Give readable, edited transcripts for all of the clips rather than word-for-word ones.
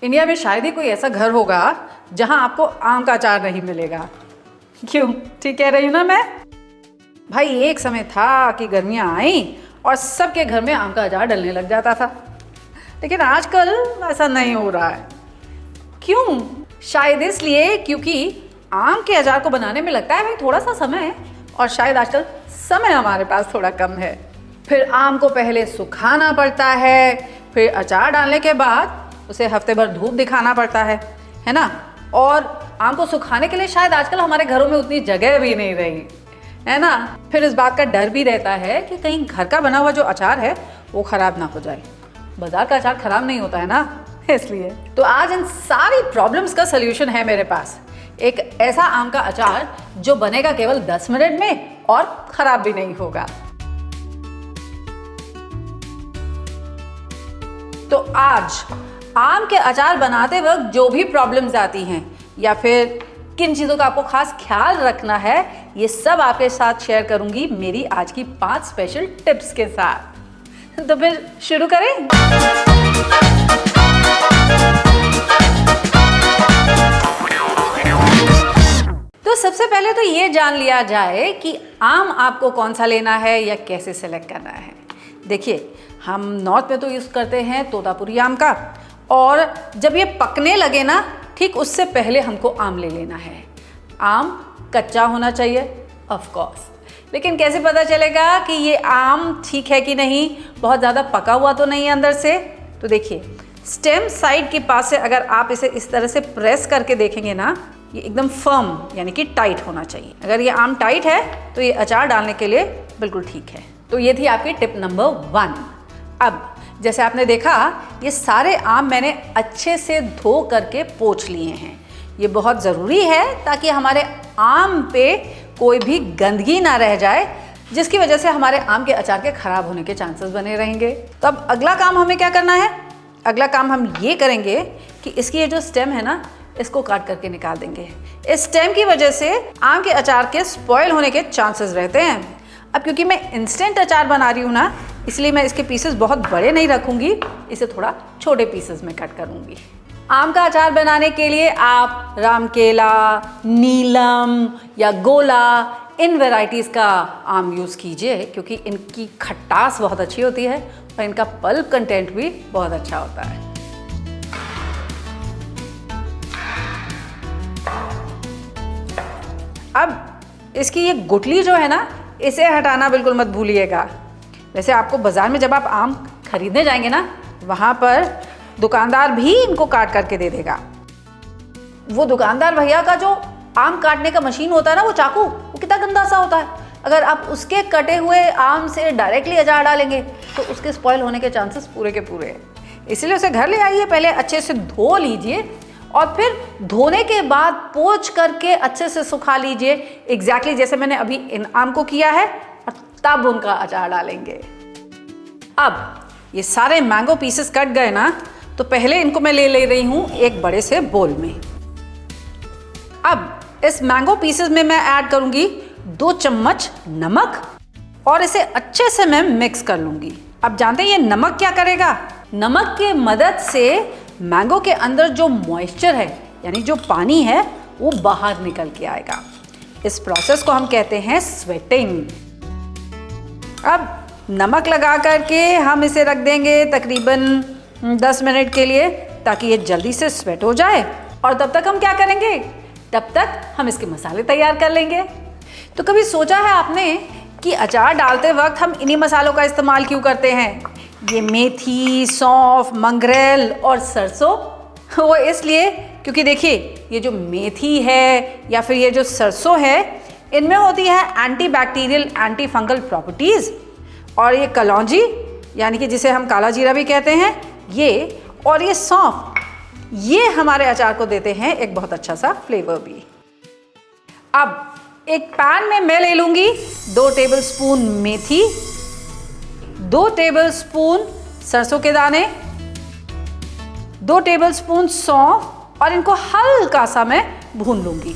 India में शायद ही कोई ऐसा घर होगा जहां आपको आम का अचार नहीं मिलेगा। क्यों, ठीक कह रही हूँ ना मैं? भाई एक समय था कि गर्मियाँ आई और सबके घर में आम का अचार डलने लग जाता था, लेकिन आजकल ऐसा नहीं हो रहा है। क्यों? शायद इसलिए क्योंकि आम के अचार को बनाने में लगता है भाई थोड़ा सा समय, और शायद आजकल समय हमारे पास थोड़ा कम है। फिर आम को पहले सुखाना पड़ता है, फिर अचार डालने के बाद उसे हफ्ते भर धूप दिखाना पड़ता है ना? और आम को सुखाने के लिए शायद आजकल हमारे घरों में उतनी जगह भी नहीं रही, है ना? फिर इस बात का डर भी रहता है कि कहीं घर का बना हुआ जो अचार है वो खराब ना हो जाए। बाजार का अचार खराब नहीं होता है ना, इसलिए। तो आज इन सारी प्रॉब्लम्स का सलूशन है मेरे पास, एक ऐसा आम का अचार जो बनेगा केवल 10 मिनट में और खराब भी नहीं होगा। तो आज आम के अचार बनाते वक्त जो भी प्रॉब्लम्स आती हैं या फिर किन चीज़ों का आपको खास ख्याल रखना है, ये सब आपके साथ शेयर करूंगी मेरी आज की 5 स्पेशल टिप्स के साथ। तो फिर शुरू करें। तो सबसे पहले तो ये जान लिया जाए कि आम आपको कौन सा लेना है या कैसे सेलेक्ट करना है। देखिए, हम नॉर्थ में तो यूज़ करते हैं तोतापुरी आम का, और जब ये पकने लगे ना, ठीक उससे पहले हमको आम ले लेना है। आम कच्चा होना चाहिए ऑफ कोर्स, लेकिन कैसे पता चलेगा कि ये आम ठीक है कि नहीं, बहुत ज़्यादा पका हुआ तो नहीं है अंदर से? तो देखिए, स्टेम साइड के पास से अगर आप इसे इस तरह से प्रेस करके देखेंगे ना, ये एकदम फर्म यानी कि टाइट होना चाहिए। अगर ये आम टाइट है तो ये अचार डालने के लिए बिल्कुल ठीक है। तो ये थी आपकी टिप नंबर 1। अब जैसे आपने देखा, ये सारे आम मैंने अच्छे से धो करके पोंछ लिए हैं। ये बहुत ज़रूरी है ताकि हमारे आम पे कोई भी गंदगी ना रह जाए, जिसकी वजह से हमारे आम के अचार के खराब होने के चांसेस बने रहेंगे। तो अब अगला काम हमें क्या करना है? अगला काम हम ये करेंगे कि इसकी ये जो स्टेम है ना, इसको काट करके निकाल देंगे। इस स्टेम की वजह से आम के अचार के स्पॉइल होने के चांसेस रहते हैं। अब क्योंकि मैं इंस्टेंट अचार बना रही हूँ ना, इसलिए मैं इसके पीसेस बहुत बड़े नहीं रखूँगी, इसे थोड़ा छोटे पीसेस में कट करूँगी। आम का अचार बनाने के लिए आप रामकेला, नीलम या गोला, इन वेराइटीज़ का आम यूज़ कीजिए, क्योंकि इनकी खटास बहुत अच्छी होती है और इनका पल्प कंटेंट भी बहुत अच्छा होता है। अब इसकी ये गुठली जो है ना, इसे हटाना बिल्कुल मत भूलिएगा। वैसे आपको बाज़ार में जब आप आम खरीदने जाएंगे ना, वहाँ पर दुकानदार भी इनको काट करके दे देगा। वो दुकानदार भैया का जो आम काटने का मशीन होता है ना, वो चाकू, वो कितना गंदा सा होता है। अगर आप उसके कटे हुए आम से डायरेक्टली अचार डालेंगे तो उसके स्पॉइल होने के चांसेस पूरे के पूरे हैं। इसलिए उसे घर ले आइए, पहले अच्छे से धो लीजिए और फिर धोने के बाद पोंछ करके अच्छे से सुखा लीजिए, एग्जैक्टली जैसे मैंने अभी इन आम को किया है, और तब उनका अचार डालेंगे। अब ये सारे मैंगो पीसेस कट गए ना, तो पहले इनको मैं ले रही हूँ एक बड़े से बोल में। अब इस मैंगो पीसेस में मैं ऐड करूँगी 2 चम्मच नमक और इसे अच्छे से मैं मिक्स कर लूँगी। अब जानते हैं ये नमक क्या करेगा? नमक के मदद से मैंगो के अंदर जो मॉइस्चर है, यानी जो पानी है, वो बाहर निकल के आएगा। इस प्रोसेस को हम कहते हैं स्वेटिंग। अब नमक लगा करके हम इसे रख देंगे तकरीबन 10 मिनट के लिए, ताकि ये जल्दी से स्वेट हो जाए। और तब तक हम क्या करेंगे? तब तक हम इसके मसाले तैयार कर लेंगे। तो कभी सोचा है आपने कि अचार डालते वक्त हम इन्हीं मसालों का इस्तेमाल क्यों करते हैं? ये मेथी, सौंफ, मंगरेल और सरसों, वो इसलिए क्योंकि देखिए, ये जो मेथी है या फिर ये जो सरसों है, इनमें होती है anti bacterial, anti fungal properties. और ये कलौंजी, यानी कि जिसे हम काला जीरा भी कहते हैं, ये और ये सौंफ, ये हमारे अचार को देते हैं एक बहुत अच्छा सा फ्लेवर भी। अब एक पैन में मैं ले लूँगी 2 टेबलस्पून मेथी, 2 टेबलस्पून सरसों के दाने, 2 टेबलस्पून सौंफ, और इनको हल्का सा मैं भून लूँगी।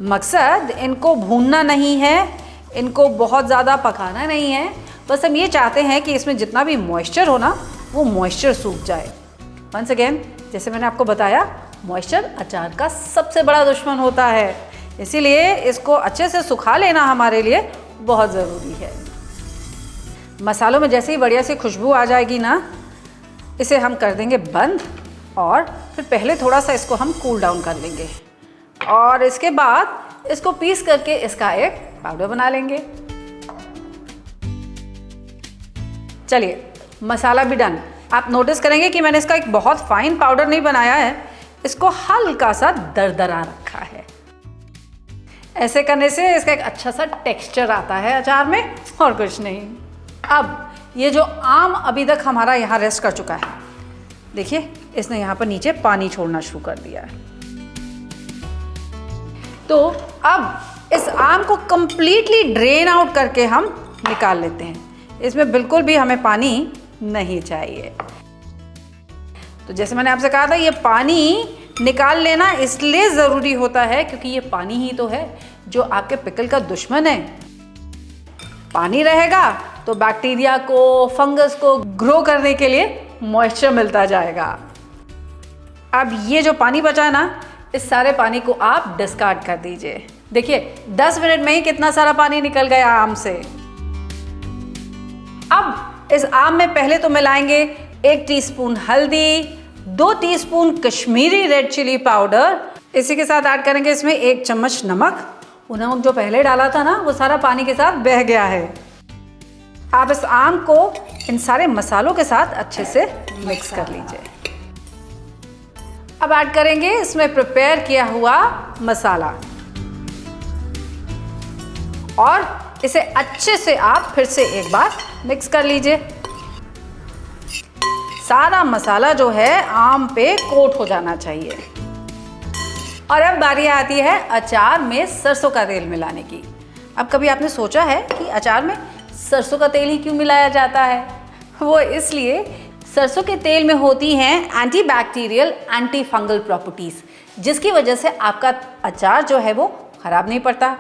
मकसद इनको भूनना नहीं है, इनको बहुत ज़्यादा पकाना नहीं है, बस हम ये चाहते हैं कि इसमें जितना भी मॉइस्चर हो ना, वो मॉइस्चर सूख जाए। वंस अगेन, जैसे मैंने आपको बताया, मॉइस्चर अचार का सबसे बड़ा दुश्मन होता है, इसीलिए इसको अच्छे से सुखा लेना हमारे लिए बहुत ज़रूरी है। मसालों में जैसे ही बढ़िया सी खुशबू आ जाएगी ना, इसे हम कर देंगे बंद और फिर पहले थोड़ा सा इसको हम कूल डाउन कर लेंगे और इसके बाद इसको पीस करके इसका एक पाउडर बना लेंगे। चलिए, मसाला भी डन। आप नोटिस करेंगे कि मैंने इसका एक बहुत फाइन पाउडर नहीं बनाया है, इसको हल्का सा दरदरा रखा है। ऐसे करने से इसका एक अच्छा सा टेक्सचर आता है अचार में, और कुछ नहीं। अब ये जो आम अभी तक हमारा यहाँ रेस्ट कर चुका है, देखिए इसने यहाँ पर नीचे पानी छोड़ना शुरू कर दिया है। तो अब इस आम को कंप्लीटली ड्रेन आउट करके हम निकाल लेते हैं। इसमें बिल्कुल भी हमें पानी नहीं चाहिए। तो जैसे मैंने आपसे कहा था, ये पानी निकाल लेना इसलिए ज़रूरी होता है क्योंकि ये पानी ही तो है जो आपके पिकल का दुश्मन है। पानी रहेगा तो बैक्टीरिया को, फंगस को ग्रो करने के लिए मॉइस्चर मिलता जाएगा। अब ये जो पानी बचा है ना, इस सारे पानी को आप डिस्कार्ड कर दीजिए। देखिए 10 मिनट में ही कितना सारा पानी निकल गया आम से। अब इस आम में पहले तो मिलाएंगे 1 टीस्पून हल्दी, 2 teaspoon Kashmiri red chilli powder, इसी के साथ ऐड करेंगे इसमें 1 चम्मच नमक। वो नमक जो पहले डाला था ना, वो सारा पानी के साथ बह गया है। आप इस आम को इन सारे मसालों के साथ अच्छे से मिक्स कर लीजिए। अब ऐड करेंगे इसमें प्रिपेयर किया हुआ मसाला और इसे अच्छे से आप फिर से एक बार मिक्स कर लीजिए। सारा मसाला जो है आम पे कोट हो जाना चाहिए। और अब बारी आती है अचार में सरसों का तेल मिलाने की। अब कभी आपने सोचा है कि अचार में सरसों का तेल ही क्यों मिलाया जाता है? वो इसलिए, सरसों के तेल में होती हैं anti bacterial, anti fungal properties, जिसकी वजह से आपका अचार जो है वो ख़राब नहीं पड़ता।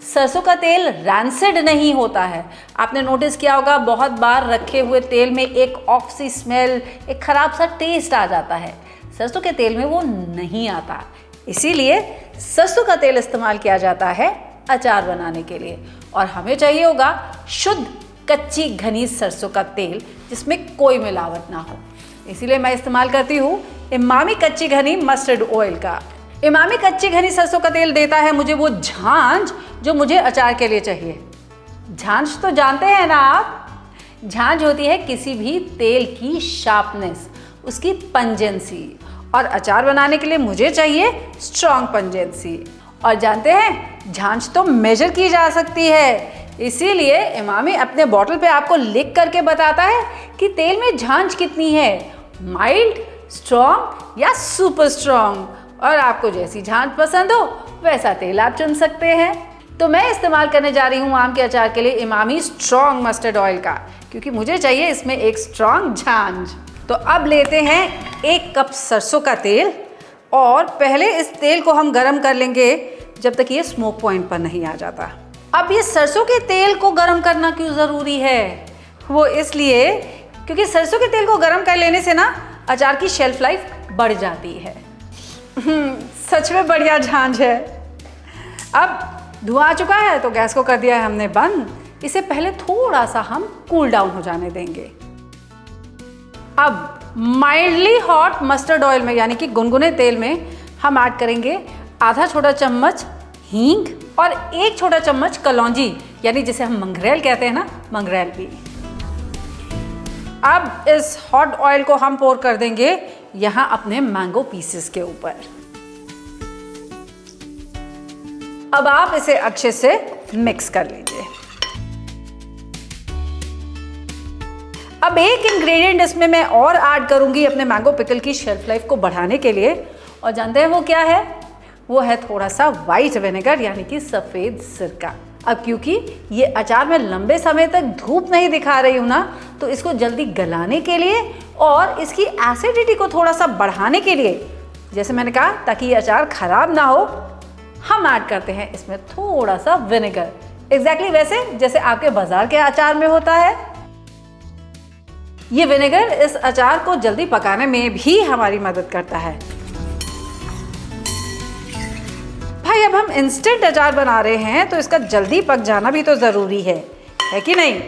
सरसों का तेल रैंसिड नहीं होता है। आपने नोटिस किया होगा, बहुत बार रखे हुए तेल में एक ऑफ सी स्मेल, एक ख़राब सा टेस्ट आ जाता है। सरसों के तेल में वो नहीं आता, इसीलिए सरसों का तेल इस्तेमाल किया जाता है अचार बनाने के लिए। और हमें चाहिए होगा शुद्ध कच्ची घनी सरसों का तेल जिसमें कोई मिलावट ना हो। इसीलिए मैं इस्तेमाल करती हूँ इमामी कच्ची घनी मस्टर्ड ऑयल का। इमामी कच्ची घनी सरसों का तेल देता है मुझे वो झांझ जो मुझे अचार के लिए चाहिए। झांझ तो जानते हैं ना आप? झांझ होती है किसी भी तेल की शार्पनेस, उसकी पंजेंसी। और अचार बनाने के लिए मुझे चाहिए स्ट्रॉन्ग पंजेंसी। और जानते हैं, झांझ तो मेजर की जा सकती है, इसीलिए इमामी अपने बॉटल पे आपको लिख करके बताता है कि तेल में झांझ कितनी है, माइल्ड, स्ट्रॉन्ग या सुपर स्ट्रॉन्ग। और आपको जैसी झांझ पसंद हो वैसा तेल आप चुन सकते हैं। तो मैं इस्तेमाल करने जा रही हूँ आम के अचार के लिए इमामी स्ट्रॉन्ग मस्टर्ड ऑयल का, क्योंकि मुझे चाहिए इसमें एक स्ट्रॉन्ग झांझ। तो अब लेते हैं 1 कप सरसों का तेल और पहले इस तेल को हम गरम कर लेंगे जब तक ये स्मोक पॉइंट पर नहीं आ जाता। अब ये सरसों के तेल को गरम करना क्यों ज़रूरी है? वो इसलिए क्योंकि सरसों के तेल को गरम कर लेने से ना अचार की शेल्फ लाइफ बढ़ जाती है। सच में बढ़िया झांझ है। अब धुआं आ चुका है तो गैस को कर दिया है हमने बंद। इसे पहले थोड़ा सा हम कूल डाउन हो जाने देंगे। अब माइल्डली हॉट मस्टर्ड ऑयल में, यानी कि गुनगुने तेल में, हम ऐड करेंगे आधा छोटा चम्मच हींग और 1 छोटा चम्मच कलौंजी, यानी जिसे हम मंगरेल कहते हैं ना, मंगरेल भी। अब इस हॉट ऑयल को हम पोर कर देंगे यहाँ अपने मैंगो पीसेस के ऊपर। अब आप इसे अच्छे से मिक्स कर लीजिए। अब एक इंग्रेडिएंट इसमें मैं और ऐड करूंगी अपने मैंगो पिकल की शेल्फ लाइफ को बढ़ाने के लिए, और जानते हैं वो क्या है? वो है थोड़ा सा वाइट विनेगर, यानी कि सफ़ेद सिरका। अब क्योंकि ये अचार में लंबे समय तक धूप नहीं दिखा रही हूँ ना, तो इसको जल्दी गलाने के लिए और इसकी एसिडिटी को थोड़ा सा बढ़ाने के लिए, जैसे मैंने कहा, ताकि ये अचार ख़राब ना हो, हम ऐड करते हैं इसमें थोड़ा सा विनेगर। एग्जैक्टली वैसे जैसे आपके बाज़ार के अचार में होता है। ये विनेगर इस अचार को जल्दी पकाने में भी हमारी मदद करता है। भाई अब हम इंस्टेंट अचार बना रहे हैं तो इसका जल्दी पक जाना भी तो ज़रूरी है कि नहीं?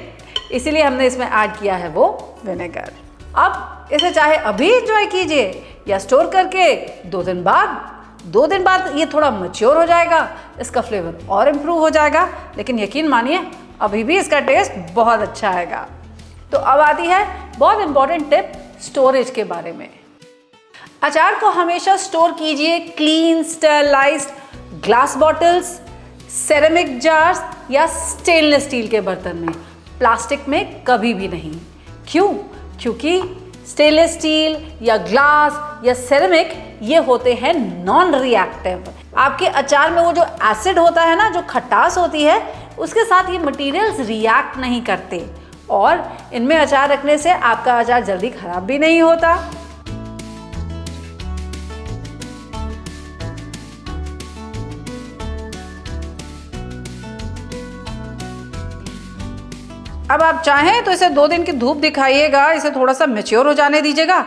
इसीलिए हमने इसमें ऐड किया है वो विनेगर। अब इसे चाहे अभी एंजॉय कीजिए या स्टोर करके 2 दिन बाद ये थोड़ा मैच्योर हो जाएगा, इसका फ्लेवर और इम्प्रूव हो जाएगा। लेकिन यकीन मानिए अभी भी इसका टेस्ट बहुत अच्छा आएगा। तो अब आती है बहुत इंपॉर्टेंट टिप स्टोरेज के बारे में। अचार को हमेशा स्टोर कीजिए clean sterilised glass bottles, ceramic jars या स्टेनलेस स्टील के बर्तन में, प्लास्टिक में कभी भी नहीं। क्यों? क्योंकि स्टेनलेस स्टील या ग्लास या सेरेमिक ये होते हैं नॉन रिएक्टिव। आपके अचार में वो जो एसिड होता है ना, जो खटास होती है, उसके साथ ये मटेरियल्स रिएक्ट नहीं करते और इनमें अचार रखने से आपका अचार जल्दी खराब भी नहीं होता। अब आप चाहें तो इसे 2 दिन की धूप दिखाइएगा, इसे थोड़ा सा मैच्योर हो जाने दीजिएगा,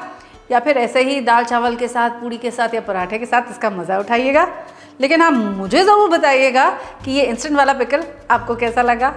या फिर ऐसे ही दाल चावल के साथ, पूड़ी के साथ या पराठे के साथ इसका मज़ा उठाइएगा। लेकिन हाँ, मुझे ज़रूर बताइएगा कि ये इंस्टेंट वाला पिकल आपको कैसा लगा।